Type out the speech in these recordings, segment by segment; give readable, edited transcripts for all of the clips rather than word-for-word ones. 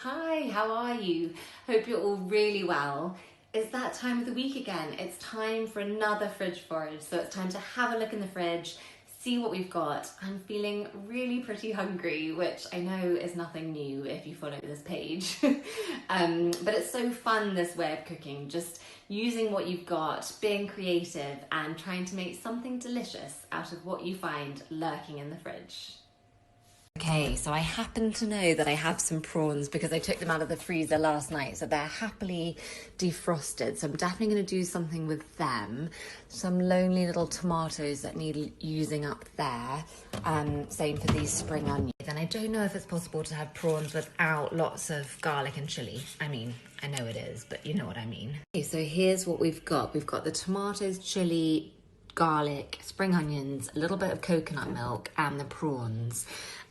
Hi, how are you? Hope you're all really well. It's that time of the week again. It's time for another fridge forage. So it's time to have a look in the fridge, see what we've got. I'm feeling really pretty hungry, which I know is nothing new if you follow this page. But it's so fun this way of cooking, just using what you've got, being creative and trying to make something delicious out of what you find lurking in the fridge. Okay, so I happen to know that I have some prawns because I took them out of the freezer last night, so they're happily defrosted. So I'm definitely going to do something with them. Some lonely little tomatoes that need using up there. Same for these spring onions. And I don't know if it's possible to have prawns without lots of garlic and chili. I mean, I know it is, but you know what I mean. Okay, so here's what we've got. We've got the tomatoes, chili, garlic, spring onions, a little bit of coconut milk, and the prawns.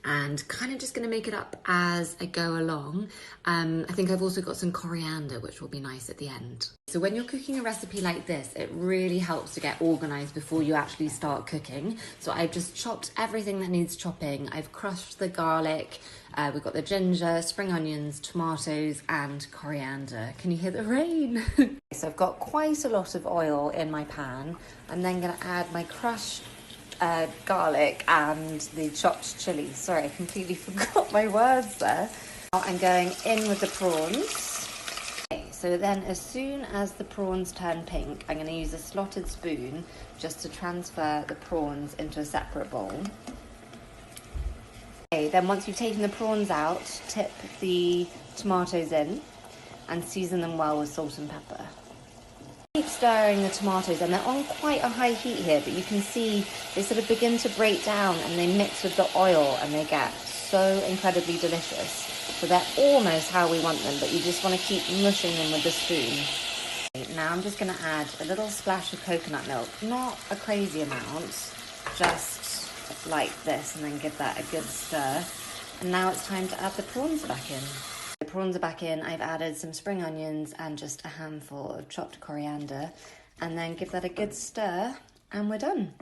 And kind of just going to make it up as I go along. I think I've also got some coriander, which will be nice at the end. So when you're cooking a recipe like this, it really helps to get organized before you actually start cooking. So I've just chopped everything that needs chopping. I've crushed the garlic. We've got the ginger, spring onions, tomatoes, and coriander. Can you hear the rain? So I've got quite a lot of oil in my pan. I'm then going to add my crushed garlic and the chopped chili. Sorry, I completely forgot my words there. Now I'm going in with the prawns. Okay, so then as soon as the prawns turn pink, I'm going to use a slotted spoon just to transfer the prawns into a separate bowl. Okay, then once you've taken the prawns out, tip the tomatoes in and season them well with salt and pepper. Keep stirring the tomatoes, and they're on quite a high heat here, but you can see they sort of begin to break down and they mix with the oil and they get so incredibly delicious. So they're almost how we want them, but you just want to keep mushing them with the spoon. Now I'm just going to add a little splash of coconut milk, not a crazy amount, just like this, and then give that a good stir. And now it's time to add the prawns back in. The prawns are back in. I've added some spring onions and just a handful of chopped coriander, and then give that a good stir and we're done.